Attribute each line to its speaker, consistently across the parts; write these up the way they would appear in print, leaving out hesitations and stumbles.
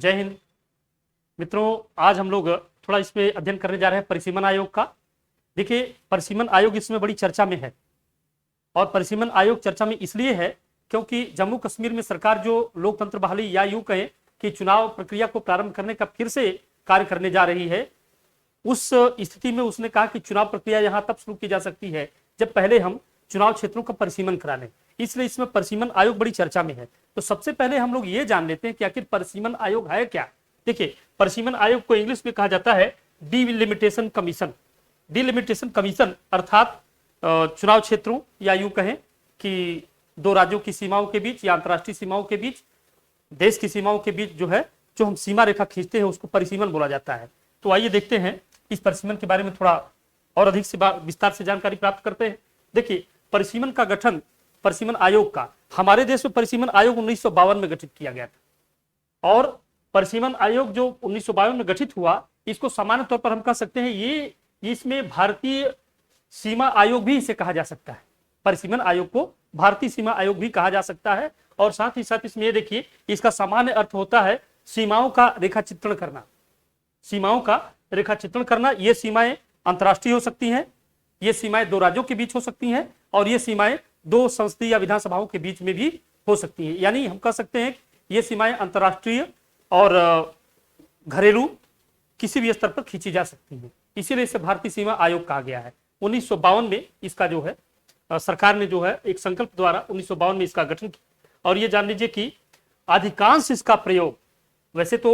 Speaker 1: जय हिंद। मित्रों, आज हम लोग थोड़ा इस पे अध्ययन करने जा रहे हैं परिसीमन आयोग का। देखिए, परिसीमन आयोग इसमें बड़ी चर्चा में है और परिसीमन आयोग चर्चा में इसलिए है क्योंकि जम्मू कश्मीर में सरकार जो लोकतंत्र बहाली या यूं कहें कि चुनाव प्रक्रिया को प्रारंभ करने का फिर से कार्य करने जा रही है, उस स्थिति में उसने कहा कि चुनाव प्रक्रिया यहां तब शुरू की जा सकती है जब पहले हम चुनाव क्षेत्रों का परिसीमन करा लें। इसलिए इसमें परिसीमन आयोग बड़ी चर्चा में है। तो सबसे पहले हम लोग ये जान लेते हैं कि आखिर परिसीमन आयोग है क्या। देखिए, परिसीमन आयोग को इंग्लिश में कहा जाता है डिलिमिटेशन कमीशन। डिलिमिटेशन कमीशन अर्थात चुनाव क्षेत्रों या यूं कहें कि दो राज्यों की सीमाओं के बीच या अंतर्राष्ट्रीय सीमाओं के बीच, देश की सीमाओं के बीच जो हम सीमा रेखा खींचते हैं उसको परिसीमन बोला जाता है। तो आइए देखते हैं इस परिसीमन के बारे में थोड़ा और अधिक से विस्तार से जानकारी प्राप्त करते हैं। देखिए, परिसीमन का गठन परिसीमन आयोग का हमारे देश में परिसीमन आयोग 1952 में गठित किया गया था और परिसीमन आयोग जो 1952 में गठित हुआ, इसको सामान्य तौर पर हम कह सकते हैं ये इसमें भारतीय सीमा आयोग भी इसे कहा जा सकता है। परिसीमन आयोग को भारतीय सीमा आयोग भी कहा जा सकता है और साथ ही साथ इसमें देखिए, इसका सामान्य अर्थ होता है सीमाओं का रेखा चित्रण करना। सीमाओं का रेखा चित्रण करना, ये सीमाएं अंतर्राष्ट्रीय हो सकती हैं, ये सीमाएं दो राज्यों के बीच हो सकती हैं और ये सीमाएं दो संसदीय या विधानसभाओं के बीच में भी हो सकती हैं। यानी हम कह सकते हैं ये सीमाएं अंतर्राष्ट्रीय और घरेलू किसी भी स्तर पर खींची जा सकती हैं। इसीलिए इसे भारतीय सीमा आयोग कहा गया है। 1952 में इसका जो है सरकार ने जो है एक संकल्प द्वारा 1952 में इसका गठन किया और ये जान लीजिए कि अधिकांश इसका प्रयोग वैसे तो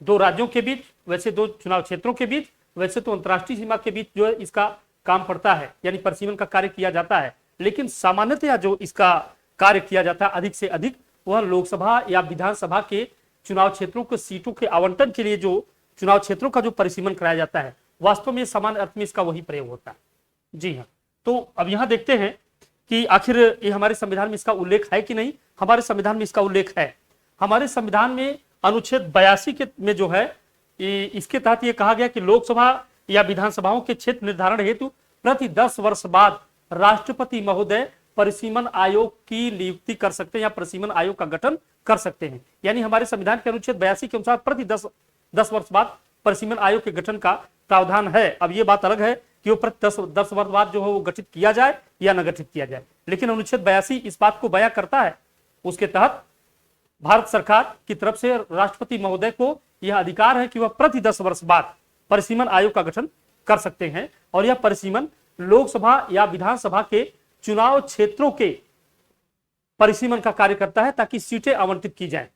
Speaker 1: दो राज्यों के बीच, वैसे दो चुनाव क्षेत्रों के बीच, वैसे तो अंतर्राष्ट्रीय सीमा के बीच जो है इसका काम पड़ता है, यानी परिसीमन का कार्य किया जाता है। लेकिन सामान्यतया जो इसका कार्य किया जाता है अधिक से अधिक, वह लोकसभा या विधानसभा के चुनाव क्षेत्रों के सीटों के आवंटन के लिए जो चुनाव क्षेत्रों का जो परिसीमन कराया जाता है, वास्तव में सामान्य अर्थ में इसका वही प्रयोग होता है। जी हाँ, तो अब यहाँ देखते हैं कि आखिर ये हमारे संविधान में इसका उल्लेख है कि नहीं। हमारे संविधान में इसका उल्लेख है। हमारे संविधान में अनुच्छेद 82 के में जो है इसके तहत ये कहा गया कि लोकसभा या विधानसभाओं के क्षेत्र निर्धारण हेतु प्रति 10 वर्ष बाद राष्ट्रपति महोदय परिसीमन आयोग की नियुक्ति कर सकते हैं या परिसीमन आयोग का गठन कर सकते हैं। यानी हमारे संविधान के अनुच्छेद 82 के अनुसार प्रति 10 वर्ष बाद परिसीमन आयोग के गठन का प्रावधान है। अब ये बात अलग है कि वो प्रति 10 वर्ष बाद जो है वो गठित किया जाए या न गठित किया जाए, लेकिन अनुच्छेद 82 इस बात को बयां करता है। उसके तहत भारत सरकार की तरफ से राष्ट्रपति महोदय को यह अधिकार है कि वह प्रति 10 वर्ष बाद परिसीमन आयोग का गठन कर सकते हैं और यह परिसीमन लोकसभा या विधानसभा के चुनाव क्षेत्रों के परिसीमन का कार्य करता है ताकि सीटें आवंटित की जाएं।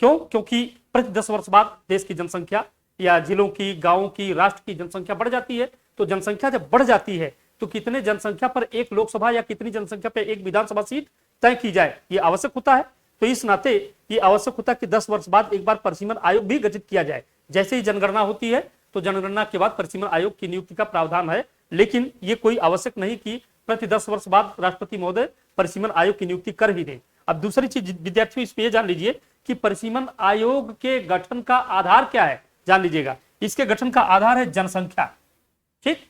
Speaker 1: क्यों? क्योंकि प्रति 10 वर्ष बाद देश की जनसंख्या या जिलों की, गांवों की, राष्ट्र की जनसंख्या बढ़ जाती है। तो जनसंख्या जब बढ़ जाती है तो कितने जनसंख्या पर एक लोकसभा या कितनी जनसंख्या पर एक विधानसभा सीट तय की जाए, ये आवश्यक होता है। तो इस नाते ये आवश्यक होता है कि 10 वर्ष बाद एक बार परिसीमन आयोग भी गठित किया जाए। जैसे ही जनगणना होती है तो जनगणना के बाद परिसीमन आयोग की नियुक्ति का प्रावधान है, लेकिन ये कोई आवश्यक नहीं कि प्रति 10 वर्ष बाद राष्ट्रपति महोदय परिसीमन आयोग की नियुक्ति कर ही दें। अब दूसरी चीज विद्यार्थियों, इस पे जान लीजिए कि परिसीमन आयोग के गठन का आधार क्या है। जान लीजिएगा, इसके गठन का आधार है जनसंख्या। ठीक,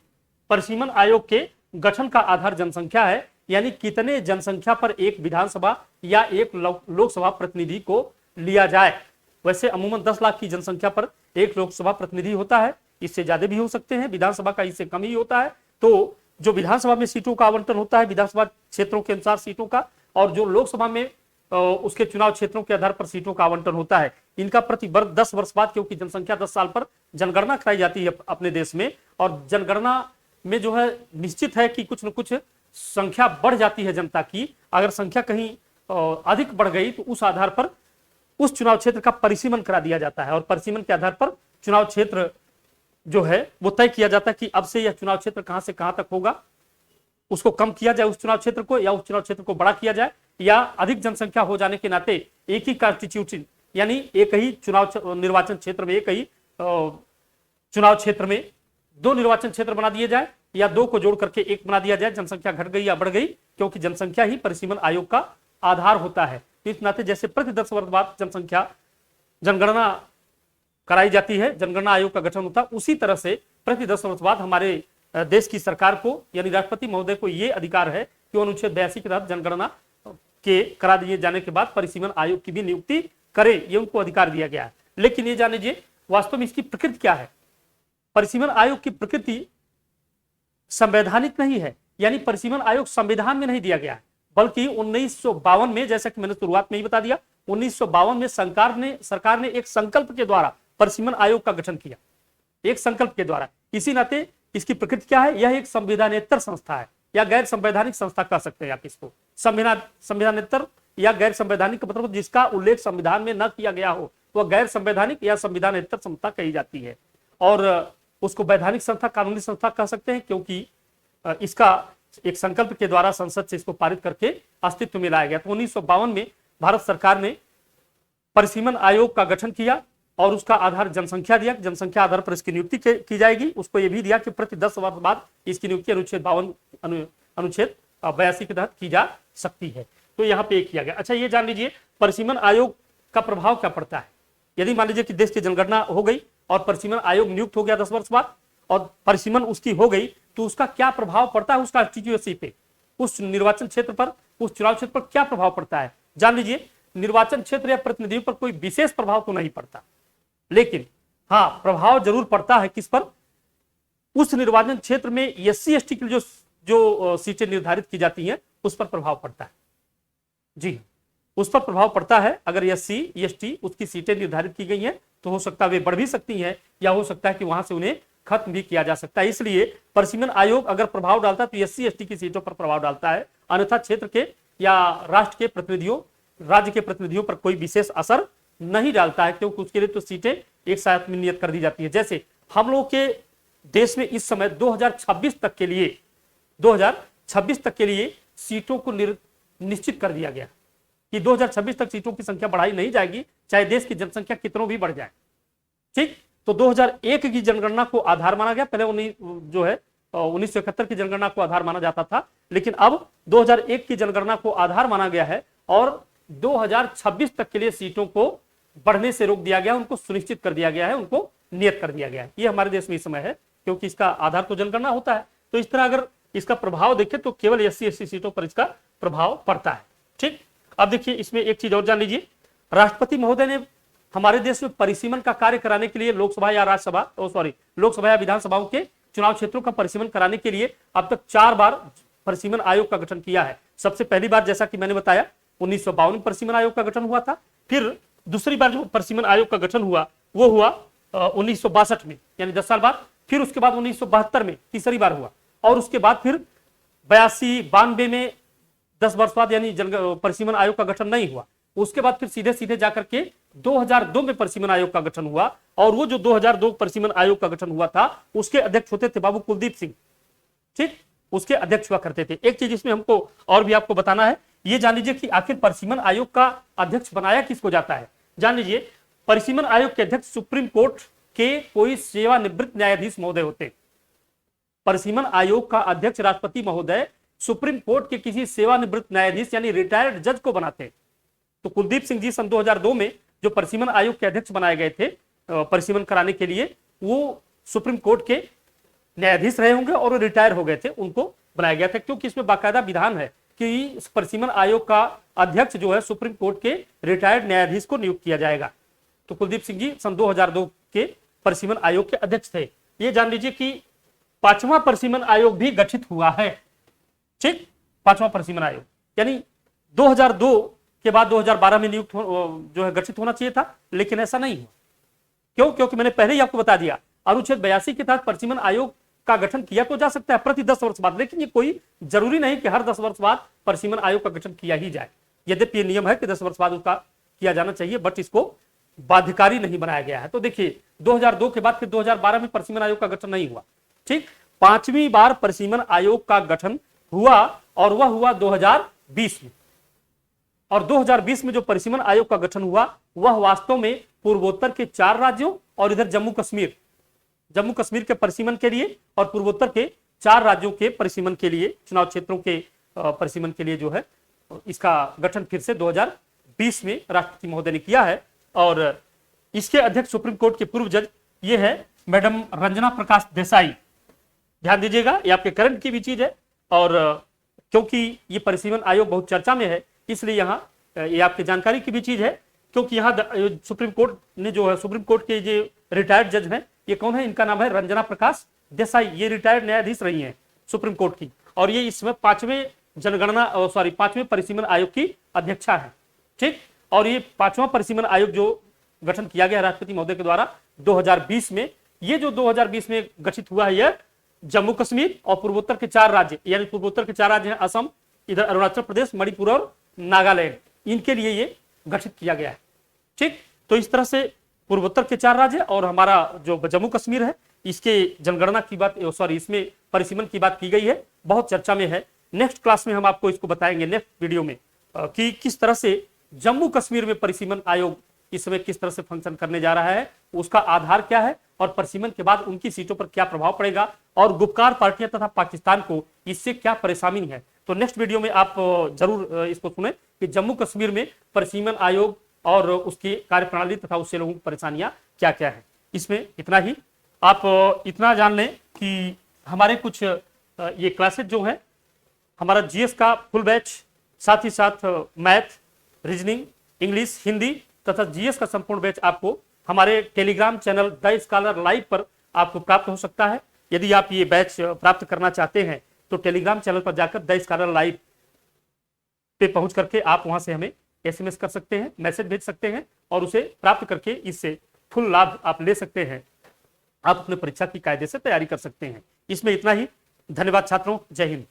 Speaker 1: परिसीमन आयोग के गठन का आधार जनसंख्या है, यानी कितने जनसंख्या पर एक विधानसभा या एक लोकसभा प्रतिनिधि को लिया जाए। वैसे अमूमन 10 लाख की जनसंख्या पर एक लोकसभा प्रतिनिधि होता है, इससे ज्यादा भी हो सकते हैं, विधानसभा का इससे कम ही होता है। तो जो विधानसभा में सीटों का आवंटन होता है विधानसभा क्षेत्रों के अनुसार सीटों का, और जो लोकसभा में उसके चुनाव क्षेत्रों के आधार पर सीटों का आवंटन होता है, इनका प्रति 10 वर्ष बाद, क्योंकि जनसंख्या 10 साल पर जनगणना कराई जाती है अपने देश में, और जनगणना में जो है निश्चित है कि कुछ न कुछ संख्या बढ़ जाती है जनता की। अगर संख्या कहीं अधिक बढ़ गई तो उस आधार पर उस चुनाव क्षेत्र का परिसीमन करा दिया जाता है और परिसीमन के आधार पर चुनाव क्षेत्र जो है वो तय किया जाता है कि अब से यह चुनाव क्षेत्र कहां से कहां तक होगा, उसको कम किया जाए उस चुनाव क्षेत्र को, या उस चुनाव क्षेत्र को बड़ा किया जाए, या अधिक जनसंख्या हो जाने के नाते एक ही कॉन्स्टिट्यूशन यानी एक ही चुनाव निर्वाचन क्षेत्र में, एक ही चुनाव क्षेत्र में 2 निर्वाचन क्षेत्र बना दिए जाए या 2 को जोड़ करके 1 बना दिया जाए, जनसंख्या घट गई या बढ़ गई, क्योंकि जनसंख्या ही परिसीमन आयोग का आधार होता है। इस नाते जैसे प्रति 10 वर्ष बाद जनगणना कराई जाती है, जनगणना आयोग का गठन होता है, उसी तरह से प्रति 10 वर्ष बाद हमारे देश की सरकार को यानी राष्ट्रपति महोदय को यह अधिकार है कि अनुच्छेद 82 के तहत जनगणना के करा दिए जाने के बाद परिसीमन आयोग की भी नियुक्ति करे, ये उनको अधिकार दिया गया है। लेकिन ये जान लीजिए वास्तव में इसकी प्रकृति क्या है। परिसीमन आयोग की प्रकृति संवैधानिक नहीं है, यानी परिसीमन आयोग संविधान में नहीं दिया गया है, बल्कि 1952 में, जैसा कि मैंने शुरुआत में ही बता दिया, 1952 में सरकार ने एक संकल्प के द्वारा परिसीमन आयोग का गठन किया, एक संकल्प के द्वारा। इसी नाते इसकी प्रकृति क्या है, यह एक संविधानेतर संस्था है या गैर संवैधानिक संस्था कह सकते हैं आप इसको। संविधानेतर या गैर संवैधानिक का मतलब जिसका उल्लेख संविधान में न किया गया हो वह गैर संवैधानिक या संविधानेतर संस्था कही जाती है। और उसको वैधानिक संस्था, कानूनी संस्था कह सकते हैं, क्योंकि इसका एक संकल्प के द्वारा संसद से इसको पारित करके अस्तित्व में लाया गया। तो 1952 में भारत सरकार ने परिसीमन आयोग का गठन किया और उसका आधार जनसंख्या दिया, जनसंख्या आधार पर इसकी नियुक्ति की जाएगी। उसको यह भी दिया कि प्रति 10 वर्ष बाद इसकी नियुक्ति अनुच्छेद 82 के तहत की जा सकती है। तो यहाँ पे किया गया। अच्छा, ये जान लीजिए परिसीमन आयोग का प्रभाव क्या पड़ता है। यदि मान लीजिए कि देश की जनगणना हो गई और परिसीमन आयोग नियुक्त हो गया 10 वर्ष बाद और परिसीमन उसकी हो गई, तो उसका क्या प्रभाव पड़ता है उस कॉन्स्टिट्यूएंसी पे, उस निर्वाचन क्षेत्र पर, उस चुनाव क्षेत्र पर क्या प्रभाव पड़ता है। जान लीजिए निर्वाचन क्षेत्र या प्रतिनिधियों पर कोई विशेष प्रभाव तो नहीं पड़ता, लेकिन हाँ प्रभाव जरूर पड़ता है किस पर, उस निर्वाचन क्षेत्र में SC ST की जो सीटें निर्धारित की जाती हैं उस पर प्रभाव पड़ता है। जी, उस पर प्रभाव पड़ता है। अगर SC ST उसकी सीटें निर्धारित की गई हैं तो हो सकता है वे बढ़ भी सकती हैं या हो सकता है कि वहां से उन्हें खत्म भी किया जा सकता है। इसलिए परिसीमन आयोग अगर प्रभाव डालता है तो SC ST की सीटों पर प्रभाव डालता है, अन्यथा क्षेत्र के या राष्ट्र के प्रतिनिधियों, राज्य के प्रतिनिधियों पर कोई विशेष असर नहीं डालता है, क्योंकि उसके लिए तो सीटें एक साथ में नियत कर दी जाती है। जैसे हम लोग के देश में इस समय 2026 तक के लिए सीटों को निश्चित कर दिया गया कि 2026 तक सीटों की संख्या बढ़ाई नहीं जाएगी, चाहे देश की जनसंख्या कितनों भी बढ़ जाए। ठीक, तो 2001 की जनगणना को आधार माना गया। पहले 1971 की जनगणना को आधार माना जाता था, लेकिन अब 2001 की जनगणना को आधार माना गया है और 2026 तक के लिए सीटों को बढ़ने से रोक दिया गया, उनको सुनिश्चित कर दिया गया है, उनको नियत कर दिया गया है। ये हमारे देश में इस समय है, क्योंकि इसका आधार तो जनगणना होता है। तो इस तरह अगर इसका प्रभाव देखें तो केवल SC ST सीटों पर इसका प्रभाव पड़ता है। ठीक, अब देखिए इसमें एक चीज और जान लीजिए, राष्ट्रपति महोदय ने हमारे देश में परिसीमन का कार्य कराने के लिए लोकसभा या लोकसभा या विधानसभाओं के चुनाव क्षेत्रों का परिसीमन कराने के लिए अब तक 4 बार परिसीमन आयोग का गठन किया है। सबसे पहली बार जैसा कि मैंने बताया 1952 में परिसीमन आयोग का गठन हुआ था। फिर दूसरी बार जो परिसीमन आयोग का गठन हुआ वो हुआ 1962 में, यानी 10 साल बाद। फिर उसके बाद 1972 में तीसरी बार हुआ और उसके बाद फिर 82-92 में 10 वर्ष बाद यानी परिसीमन आयोग का गठन नहीं हुआ। उसके बाद फिर सीधे जाकर के 2002 में परिसीमन आयोग का गठन हुआ और वो जो 2002 परिसीमन आयोग का गठन हुआ था उसके अध्यक्ष होते थे बाबू कुलदीप सिंह। ठीक, उसके अध्यक्ष हुआ करते थे। एक चीज इसमें हमको और भी आपको बताना है, ये जान लीजिए कि आखिर परिसीमन आयोग का अध्यक्ष बनाया किसको जाता है। जान लीजिए परिसीमन आयोग के अध्यक्ष सुप्रीम कोर्ट के कोई सेवानिवृत्त न्यायाधीश महोदय होते। परिसीमन आयोग का अध्यक्ष राष्ट्रपति महोदय सुप्रीम कोर्ट के किसी सेवानिवृत्त न्यायाधीश यानी रिटायर्ड जज को बनाते। तो कुलदीप सिंह जी सन 2002 में जो परिसीमन आयोग के अध्यक्ष बनाए गए थे परिसीमन कराने के लिए, वो सुप्रीम कोर्ट के न्यायाधीश रहे होंगे और वो रिटायर हो गए थे, उनको बनाया गया था, क्योंकि इसमें बाकायदा विधान है कि परिसीमन आयोग का अध्यक्ष जो है सुप्रीम कोर्ट के रिटायर्ड न्यायाधीश को नियुक्त किया जाएगा। तो कुलदीप सिंह जी सन 2002 के परिसीमन आयोग के अध्यक्ष थे। ये जान लीजिए कि 5वां परिसीमन आयोग भी गठित हुआ है। ठीक, 5वां परिसीमन आयोग यानी 2002 के बाद 2012 में नियुक्त जो है गठित होना चाहिए था, लेकिन ऐसा नहीं हुआ। क्यों? क्योंकि मैंने पहले ही आपको बता दिया अनुच्छेद 82 के तहत परिसीमन आयोग का गठन किया तो जा सकता है प्रति 10 वर्ष बाद, लेकिन ये कोई जरूरी नहीं कि हर 10 वर्ष बाद परिसीमन आयोग का गठन किया ही जाए। यद्यपि ये नियम है कि 10 वर्ष बाद उसका किया जाना चाहिए, बट इसको बाध्यकारी नहीं बनाया गया है। तो देखिए 2002 के बाद फिर 2012 में परिसीमन आयोग का गठन नहीं हुआ। ठीक, 5वीं बार परिसीमन आयोग का गठन हुआ और वह हुआ 2020 में। और 2020 में जो परिसीमन आयोग का गठन हुआ वह वास्तव में पूर्वोत्तर के 4 राज्यों और इधर जम्मू कश्मीर के परिसीमन के लिए और पूर्वोत्तर के 4 राज्यों के परिसीमन के लिए, चुनाव क्षेत्रों के परिसीमन के लिए जो है इसका गठन फिर से 2020 में राष्ट्रपति महोदय ने किया है। और इसके अध्यक्ष सुप्रीम कोर्ट के पूर्व जज ये है मैडम रंजना प्रकाश देसाई। ध्यान दीजिएगा, ये आपके करंट की भी चीज है और क्योंकि ये परिसीमन आयोग बहुत चर्चा में है इसलिए यहाँ ये आपकी जानकारी की भी चीज है, क्योंकि यहाँ सुप्रीम कोर्ट ने जो है, सुप्रीम कोर्ट के जो रिटायर्ड जज हैं, ये कौन है, इनका नाम है रंजना प्रकाश देसाई। ये रिटायर्ड न्यायाधीश रही हैं सुप्रीम कोर्ट की, और ये इसमें 5वें जनगणना 5वें परिसीमन आयोग की अध्यक्षा है। ठीक, और ये 5वां परिसीमन आयोग जो गठन किया गया राष्ट्रपति महोदय के द्वारा 2020 में, ये जो 2020 में गठित हुआ है, यह जम्मू कश्मीर और पूर्वोत्तर के 4 राज्य, यानी पूर्वोत्तर के 4 राज्य हैं असम, इधर अरुणाचल प्रदेश, मणिपुर और नागालैंड, इनके लिए ये गठित किया गया है। ठीक, तो इस तरह से पूर्वोत्तर के 4 राज्य और हमारा जो जम्मू कश्मीर है, इसके जनगणना की बात, इसमें परिसीमन की बात की गई है, बहुत चर्चा में है। नेक्स्ट क्लास में हम आपको इसको बताएंगे, नेक्स्ट वीडियो में, कि किस तरह से जम्मू कश्मीर में परिसीमन आयोग इस समय किस तरह से फंक्शन करने जा रहा है, उसका आधार क्या है, और परिसीमन के बाद उनकी सीटों पर क्या प्रभाव पड़ेगा, और गुपकार पार्टियां तथा पाकिस्तान को इससे क्या परेशानी है। तो नेक्स्ट वीडियो में आप जरूर इसको सुने कि जम्मू कश्मीर में परिसीमन आयोग और उसकी कार्यप्रणाली तथा उससे लोगों की परेशानियां क्या क्या है। इसमें इतना ही, आप इतना जान लें कि हमारे कुछ ये क्लासेज जो हैं, हमारा जीएस का फुल बैच, साथ ही साथ मैथ, रीजनिंग, इंग्लिश, हिंदी तथा जीएस का संपूर्ण बैच आपको हमारे Telegram channel the scholar live पर आपको प्राप्त हो सकता है। यदि आप ये बैच प्राप्त करना चाहते हैं तो टेलीग्राम चैनल पर जाकर द स्कॉलर लाइव पे पहुंच करके आप वहां से हमें एसएमएस कर सकते हैं, मैसेज भेज सकते हैं, और उसे प्राप्त करके इससे फुल लाभ आप ले सकते हैं। आप अपने परीक्षा की कायदे से तैयारी कर सकते हैं। इसमें इतना ही। धन्यवाद छात्रों, जय हिंद।